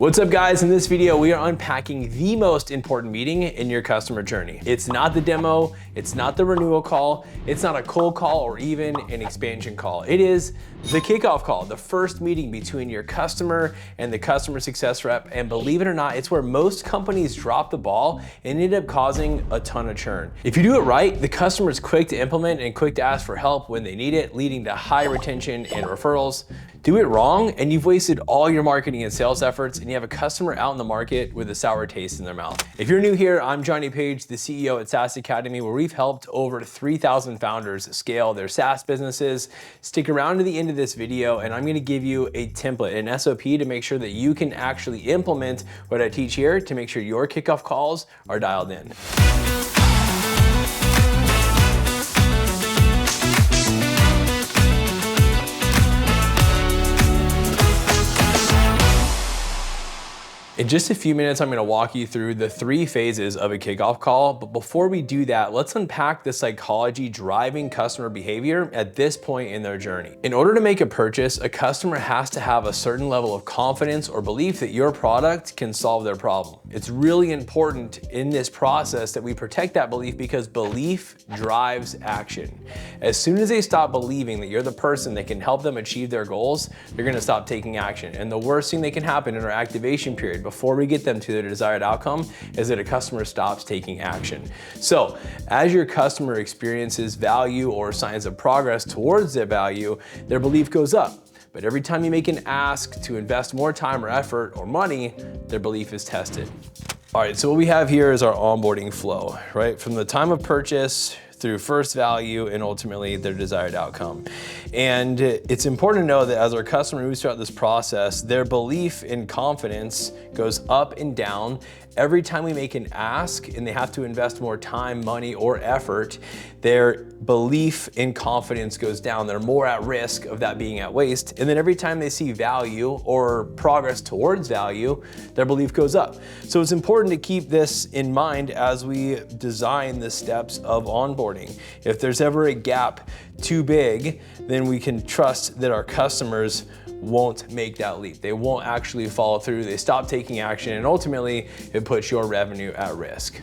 What's up guys? In this video, we are unpacking the most important meeting in your customer journey. It's not the demo, it's not the renewal call, it's not a cold call or even an expansion call. It is the kickoff call, the first meeting between your customer and the customer success rep. And believe it or not, it's where most companies drop the ball and end up causing a ton of churn. If you do it right, the customer is quick to implement and quick to ask for help when they need it, leading to high retention and referrals. Do it wrong and you've wasted all your marketing and sales efforts and you have a customer out in the market with a sour taste in their mouth. If you're new here, I'm Johnny Page, the CEO at SaaS Academy, where we've helped over 3,000 founders scale their SaaS businesses. Stick around to the end of this video and I'm gonna give you a template, an SOP to make sure that you can actually implement what I teach here to make sure your kickoff calls are dialed in. In just a few minutes, I'm gonna walk you through the 3 phases of a kickoff call. But before we do that, let's unpack the psychology driving customer behavior at this point in their journey. In order to make a purchase, a customer has to have a certain level of confidence or belief that your product can solve their problem. It's really important in this process that we protect that belief because belief drives action. As soon as they stop believing that you're the person that can help them achieve their goals, they're gonna stop taking action. And the worst thing that can happen in our activation period before we get them to their desired outcome is that a customer stops taking action. So as your customer experiences value or signs of progress towards their value, their belief goes up. But every time you make an ask to invest more time or effort or money, their belief is tested. All right, so what we have here is our onboarding flow, right? From the time of purchase through first value and ultimately their desired outcome. And it's important to know that as our customer moves throughout this process, their belief and confidence goes up and down. Every time we make an ask and they have to invest more time, money, or effort, their belief and confidence goes down. They're more at risk of that being at waste. And then every time they see value or progress towards value, their belief goes up. So it's important to keep this in mind as we design the steps of onboarding. If there's ever a gap too big, then we can trust that our customers won't make that leap. They won't actually follow through. They stop taking action and ultimately it puts your revenue at risk.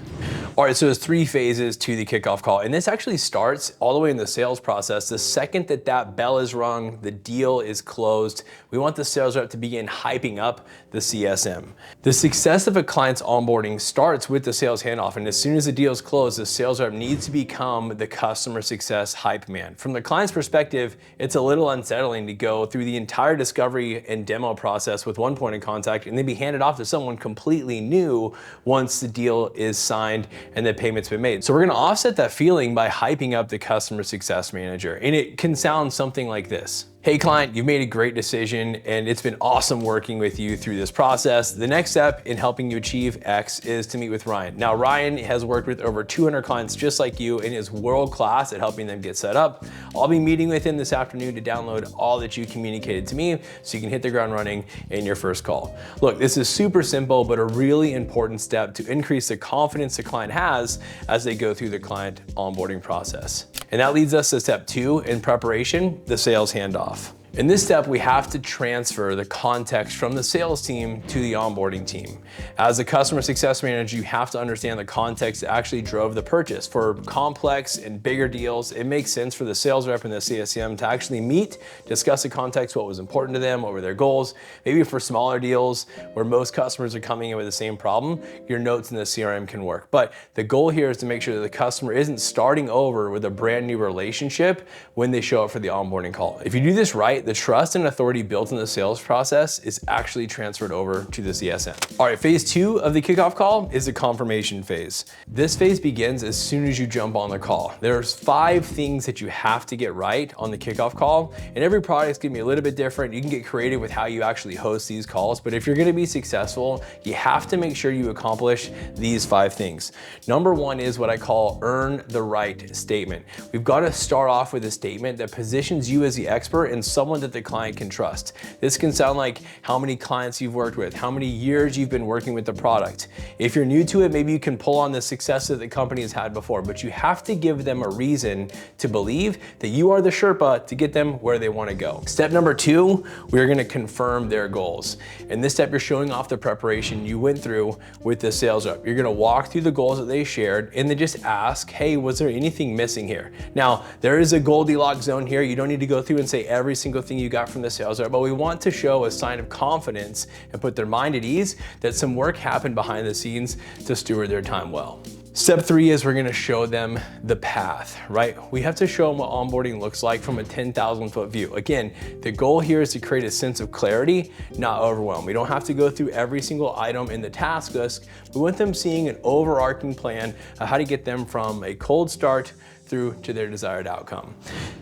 All right, so there's 3 phases to the kickoff call. And this actually starts all the way in the sales process. The second that that bell is rung, the deal is closed, we want the sales rep to begin hyping up the CSM. The success of a client's onboarding starts with the sales handoff. And as soon as the deal is closed, the sales rep needs to become the customer success hype man. From the client's perspective, it's a little unsettling to go through the entire discovery and demo process with one point of contact and then be handed off to someone completely new once the deal is signed and the payment's been made. So we're gonna offset that feeling by hyping up the customer success manager. And it can sound something like this. Hey client, you've made a great decision and it's been awesome working with you through this process. The next step in helping you achieve X is to meet with Ryan. Now Ryan has worked with over 200 clients just like you and is world-class at helping them get set up. I'll be meeting with him this afternoon to download all that you communicated to me so you can hit the ground running in your first call. Look, this is super simple, but a really important step to increase the confidence the client has as they go through the client onboarding process. And that leads us to step 2 in preparation, the sales handoff. In this step, we have to transfer the context from the sales team to the onboarding team. As a customer success manager, you have to understand the context that actually drove the purchase. For complex and bigger deals, it makes sense for the sales rep and the CSM to actually meet, discuss the context, what was important to them, what were their goals. Maybe for smaller deals where most customers are coming in with the same problem, your notes in the CRM can work. But the goal here is to make sure that the customer isn't starting over with a brand new relationship when they show up for the onboarding call. If you do this right, the trust and authority built in the sales process is actually transferred over to the CSM. All right, phase 2 of the kickoff call is the confirmation phase. This phase begins as soon as you jump on the call. There's 5 things that you have to get right on the kickoff call, and every product's gonna be a little bit different. You can get creative with how you actually host these calls, but if you're gonna be successful, you have to make sure you accomplish these 5 things. Number 1 is what I call earn the right statement. We've got to start off with a statement that positions you as the expert and someone someone that the client can trust. This can sound like how many clients you've worked with, how many years you've been working with the product. If you're new to it, maybe you can pull on the success that the company has had before, but you have to give them a reason to believe that you are the Sherpa to get them where they want to go. Step number 2, we're going to confirm their goals. In this step, you're showing off the preparation you went through with the sales rep. You're going to walk through the goals that they shared and then just ask, hey, was there anything missing here? Now, there is a Goldilocks zone here. You don't need to go through and say every single thing you got from the sales rep, but we want to show a sign of confidence and put their mind at ease that some work happened behind the scenes to steward their time well. Step 3 is we're gonna show them the path, right? We have to show them what onboarding looks like from a 10,000 foot view. Again, the goal here is to create a sense of clarity, not overwhelm. We don't have to go through every single item in the task list. We want them seeing an overarching plan of how to get them from a cold start through to their desired outcome.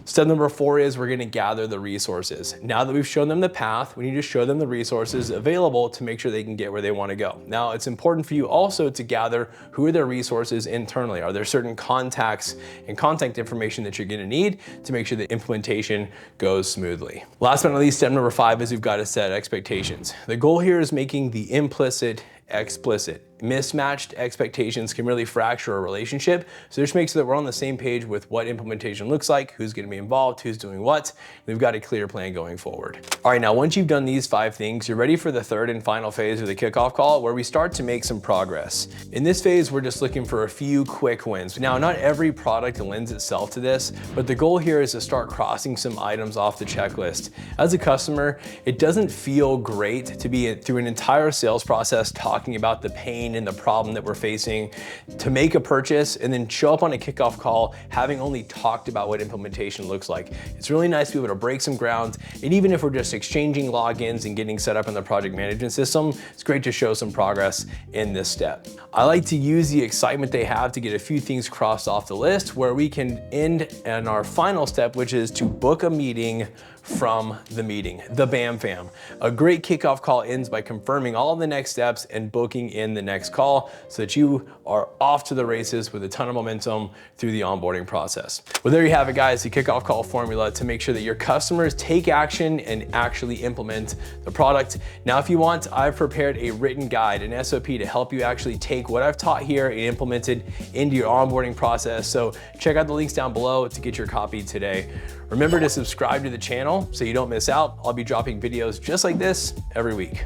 Step number 4 is we're gonna gather the resources. Now that we've shown them the path, we need to show them the resources available to make sure they can get where they wanna go. Now, it's important for you also to gather who are their resources internally. Are there certain contacts and contact information that you're gonna need to make sure the implementation goes smoothly? Last but not least, step number 5 is we've gotta set expectations. The goal here is making the implicit explicit. Mismatched expectations can really fracture a relationship. So just make sure that we're on the same page with what implementation looks like, who's gonna be involved, who's doing what. We've got a clear plan going forward. All right, now once you've done these 5 things, you're ready for the 3rd and final phase of the kickoff call, where we start to make some progress. In this phase, we're just looking for a few quick wins. Now, not every product lends itself to this, but the goal here is to start crossing some items off the checklist. As a customer, it doesn't feel great to be through an entire sales process talking about the pain and the problem that we're facing to make a purchase and then show up on a kickoff call having only talked about what implementation looks like. It's really nice to be able to break some ground, and even if we're just exchanging logins and getting set up in the project management system, it's great to show some progress in this step. I like to use the excitement they have to get a few things crossed off the list where we can end in our final step, which is to book a meeting from the meeting, the BAM fam. A great kickoff call ends by confirming all the next steps and booking in the next call so that you are off to the races with a ton of momentum through the onboarding process. Well, there you have it, guys, the kickoff call formula to make sure that your customers take action and actually implement the product. Now, if you want, I've prepared a written guide, an SOP, to help you actually take what I've taught here and implement it into your onboarding process. So check out the links down below to get your copy today. Remember to subscribe to the channel so you don't miss out. I'll be dropping videos just like this every week.